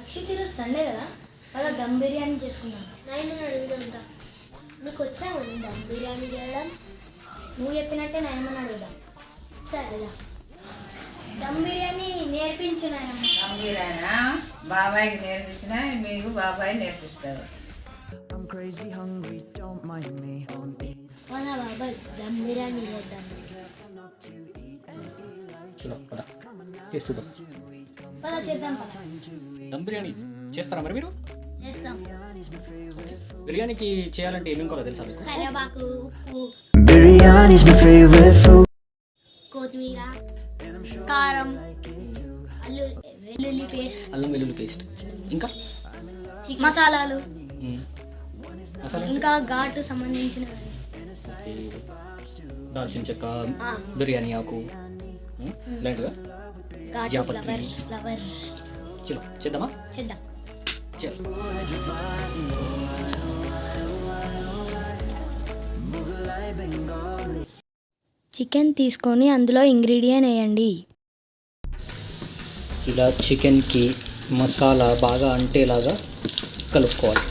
అక్షిత్ ఈరోజు సండే కదా, అలా దమ్ బిర్యానీ చేసుకున్నాను. నైన్ అడుగుదంతా నీకు వచ్చామని దమ్ బిర్యానీ చేయడం. నువ్వు చెప్పినట్టే నయమని అడుగుదాం. సరేదా, దమ్ బిర్యానీ నేర్పించు నాయనమ్మ. దమ్ బిర్యానా బాబాయ్కి నేర్పించిన మీకు బాబాయ్ నేర్పిస్తారు. మన బాబాయ్ దమ్ బిర్యానీ చేద్దాం. చేద్దాం. దమ్ బిర్యానీ చేస్తారా మరి మీరు? చేస్తాం. బిర్యానీకి చేయాలంటే ఏమేమి కావాలో తెలుసా మీకు? కరివేపాకు, ఉప్పు, కొత్తిమీర, కారం, అల్లం వెల్లుల్లి పేస్ట్, ఇంకా మసాలాలు, ఇంకా ఘాటు సంబంధించినవి, దాల్చిన చెక్క, బిర్యానీ ఆకు ఇలాంటిగా జాపత్రి. చలో చేద్దామా? చేద్దాం. చికెన్ తీసుకొని అందులో ఇంగ్రీడియంట్ వేయండి. ఇలా చికెన్కి మసాలా బాగా అంటేలాగా కలుపుకోవాలి.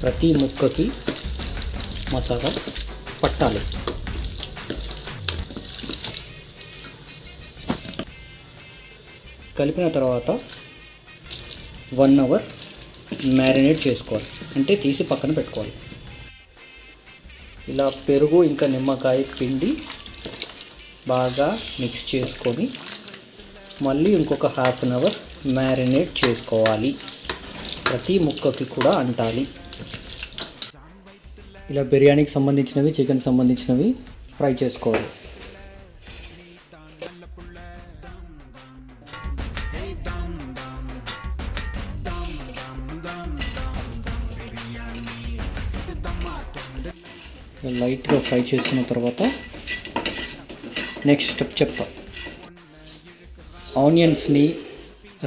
ప్రతి ముక్కకి మసాలా పట్టాలి. కలిపిన తర్వాత 1 అవర్ మ్యారినేట్ చేసుకోవాలి, అంటే తీసి పక్కన పెట్టుకోవాలి. ఇలా పెరుగు ఇంకా నిమ్మకాయ పిండి బాగా మిక్స్ చేసుకొని మళ్ళీ ఇంకొక 1/2 అవర్ మ్యారినేట్ చేసుకోవాలి. ప్రతి ముక్కకి కూడా అంటాలి. ఇలా బిర్యానీకి సంబంధించినవి, చికెన్ సంబంధించినవి ఫ్రై చేసుకోవాలి. లైట్గా ఫ్రై చేసుకున్న తర్వాత నెక్స్ట్ స్టెప్ చెప్తా. ఆనియన్స్ని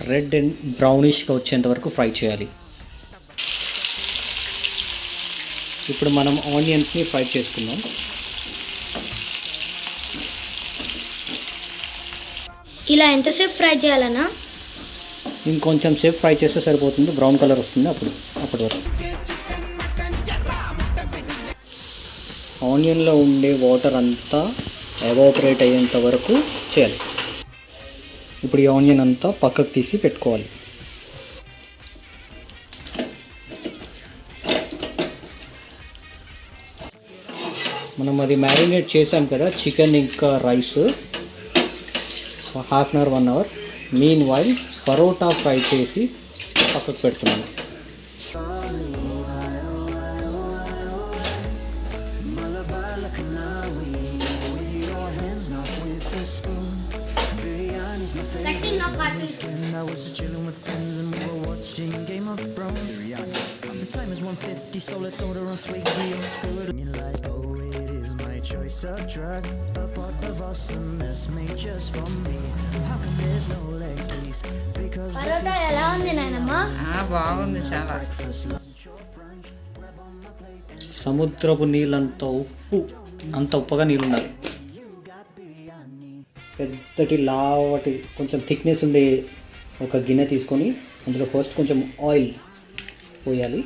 రెడ్ అండ్ బ్రౌనిష్గా వచ్చేంత వరకు ఫ్రై చేయాలి. ఇప్పుడు మనం ఆనియన్స్ని ఫ్రై చేసుకుందాం. ఇలా ఎంతసేపు ఫ్రై చేయాలన్నా? ఇంకొంచెం సేపు ఫ్రై చేస్తే సరిపోతుంది, బ్రౌన్ కలర్ వస్తుంది అప్పటి వరకు. ఆనియన్లో ఉండే వాటర్ అంతా ఎవాపరేట్ అయ్యేంత వరకు చేయాలి. ఇప్పుడు ఈ ఆనియన్ అంతా పక్కకు తీసి పెట్టుకోవాలి. మనం అది మ్యారినేట్ చేసాం కదా, చికెన్ ఇంకా rice, 1/2 hour 1 hour. Meanwhile parotta fry చేసి పక్కకు పెడుతున్నాను. పరోటా ఎలా ఉంది నాయనమ్మ? బాగుంది చాలా. సముద్రపు అంత ఉప్పుగా నీళ్ళు ఉండాలి. పెద్దటి లావటి కొంచెం థిక్నెస్ ఉండే ఒక గిన్నె తీసుకొని అందులో ఫస్ట్ కొంచెం ఆయిల్ పోయాలి.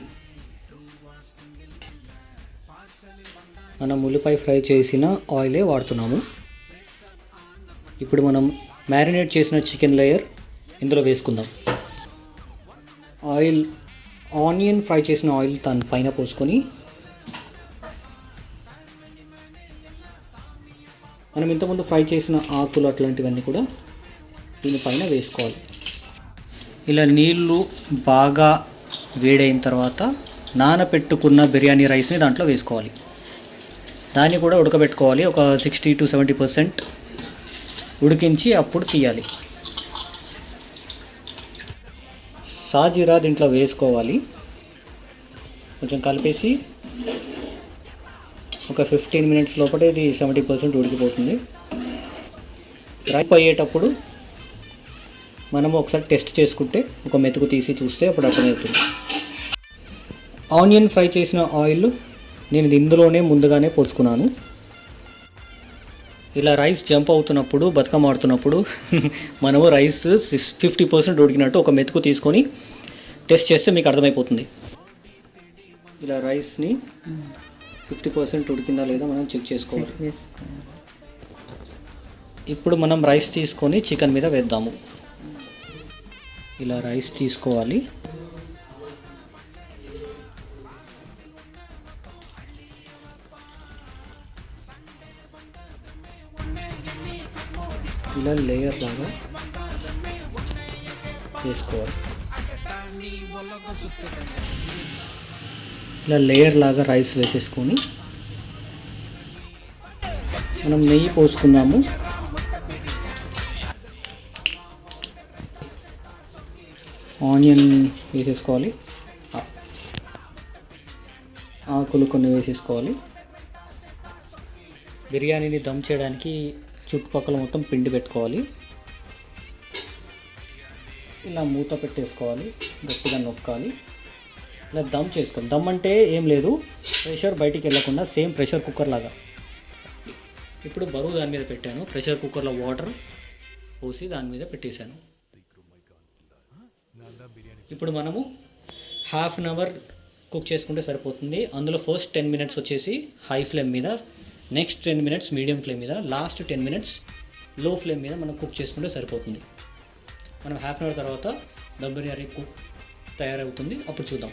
మనం ఉల్లిపాయ ఫ్రై చేసిన ఆయిలే వాడుతున్నాము. ఇప్పుడు మనం మ్యారినేట్ చేసిన చికెన్ లేయర్ ఇందులో వేసుకుందాం. ఆనియన్ ఫ్రై చేసిన ఆయిల్ దాని పైన పోసుకొని మనం ఇంతకుముందు ఫ్రై చేసిన ఆకులు అట్లాంటివన్నీ కూడా దీనిపైన వేసుకోవాలి. ఇలా నీళ్ళు బాగా వేడైన తర్వాత నానపెట్టుకున్న బిర్యానీ రైస్ని దాంట్లో వేసుకోవాలి. దాన్ని కూడా ఉడకబెట్టుకోవాలి. ఒక 60 to 70% ఉడికించి అప్పుడు తీయాలి. సాజీరా దీంట్లో వేసుకోవాలి. కొంచెం కలిపేసి ఒక 15 minutes లోపల ఇది 70% ఉడికిపోతుంది. రైప్ అయ్యేటప్పుడు మనము ఒకసారి టెస్ట్ చేసుకుంటే ఒక మెతుకు తీసి చూస్తే అప్పుడు అర్థమవుతుంది. ఆనియన్ ఫ్రై చేసిన ఆయిల్ నేను ఇందులోనే ముందుగానే పోసుకున్నాను. ఇలా రైస్ జంప్ అవుతున్నప్పుడు బతుకమ్మ ఆడుతున్నప్పుడు మనము రైస్ 50% ఉడికినట్టు ఒక మెతుకు తీసుకొని టెస్ట్ చేస్తే మీకు అర్థమైపోతుంది. ఇలా రైస్ని 50% ఉడికిందా లేదా మనం చెక్ చేసుకోవాలి. ఇప్పుడు మనం రైస్ తీసుకొని చికెన్ మీద వేద్దాము. ఇలా రైస్ తీసుకోవాలి. ఇలా లేయర్ లాగా వేసుకోవాలి. ఇలా లేయర్ లాగా రైస్ వేసేసుకొని మనం నెయ్యి పోసుకుందాము. ఆనియన్ వేసేసుకోవాలి. ఆకులు కొన్ని వేసేసుకోవాలి. బిర్యానీని దమ్ చేయడానికి చుట్టుపక్కల మొత్తం పిండి పెట్టుకోవాలి. ఇలా మూత పెట్టేసుకోవాలి, గట్టిగా నొక్కాలి. ఇలా దమ్ చేసుకోవాలి. దమ్ అంటే ఏం లేదు, ప్రెషర్ బయటికి వెళ్ళకుండా సేమ్ ప్రెషర్ కుక్కర్ లాగా. ఇప్పుడు బరువు దాని మీద పెట్టాను. ప్రెషర్ కుక్కర్లో వాటర్ పోసి దాని మీద పెట్టేశాను. ఇప్పుడు మనము 1/2 అవర్ కుక్ చేసుకుంటే సరిపోతుంది. అందులో ఫస్ట్ 10 మినిట్స్ వచ్చేసి హై ఫ్లేమ్ మీద, నెక్స్ట్ 10 మినిట్స్ మీడియం ఫ్లేమ్ మీద, లాస్ట్ 10 మినిట్స్ లో ఫ్లేమ్ మీద మనం కుక్ చేసుకుంటే సరిపోతుంది. మనం 1/2 అవర్ తర్వాత దమ్ బిర్యానీ కుక్ తయారవుతుంది. అప్పుడు చూద్దాం.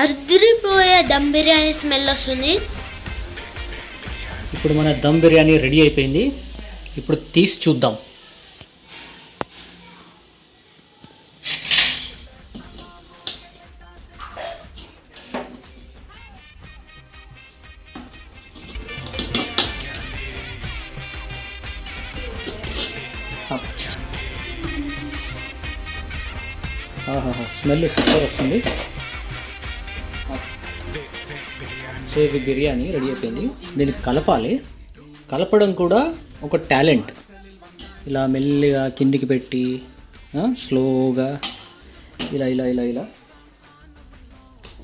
అర్దిరిపోయే దమ్ బిర్యానీ స్మెల్ వస్తుంది. ఇప్పుడు మన దమ్ బిర్యానీ రెడీ అయిపోయింది. ఇప్పుడు తీసి చూద్దాం. స్మెల్ సూపర్ వస్తుంది. సో ఇది బిర్యానీ రెడీ అయిపోయింది. దీనికి కలపాలి. కలపడం కూడా ఒక టాలెంట్. ఇలా మెల్లిగా కిందికి పెట్టి స్లోగా ఇలా ఇలా ఇలా ఇలా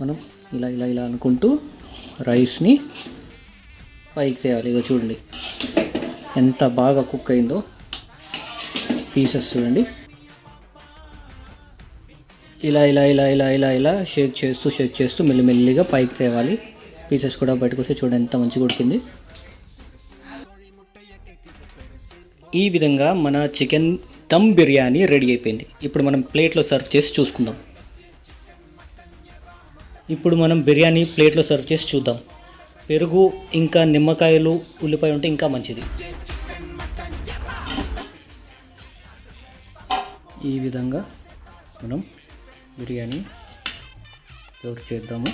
మనం ఇలా ఇలా ఇలా అనుకుంటూ రైస్ని పైకి చేయాలి. ఇక చూడండి ఎంత బాగా కుక్ అయిందో. పీసెస్ చూడండి, ఇలా ఇలా ఇలా ఇలా ఇలా ఇలా షేక్ చేస్తూ మెల్లిమెల్లిగా పైకి తేవాలి. పీసెస్ కూడా బయటకు వస్తే చూడండి ఎంత మంచిగా ఉడికింది. ఈ విధంగా మన చికెన్ దమ్ బిర్యానీ రెడీ అయిపోయింది. ఇప్పుడు మనం ప్లేట్లో సర్వ్ చేసి చూసుకుందాం. ఇప్పుడు మనం బిర్యానీ ప్లేట్లో సర్వ్ చేసి చూద్దాం. పెరుగు ఇంకా నిమ్మకాయలు ఉల్లిపాయ ఉంటే ఇంకా మంచిది. ఈ విధంగా మనం బిర్యానీ సర్వ్ చేద్దాము.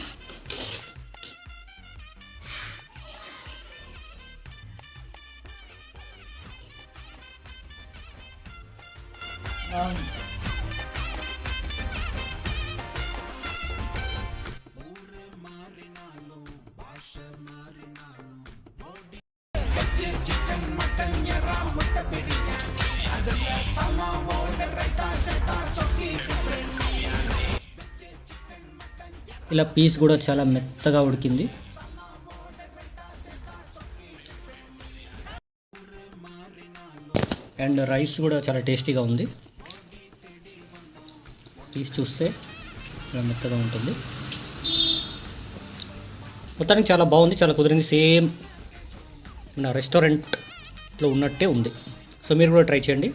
ఇలా పీస్ కూడా చాలా మెత్తగా ఉడికింది. అండ్ రైస్ కూడా చాలా టేస్టీగా ఉంది. పీస్ చూస్తే ఇలా మెత్తగా ఉంటుంది. మొత్తానికి చాలా బాగుంది, చాలా కుదిరింది. సేమ్ మన రెస్టారెంట్లో ఉన్నట్టే ఉంది. సో మీరు కూడా ట్రై చేయండి.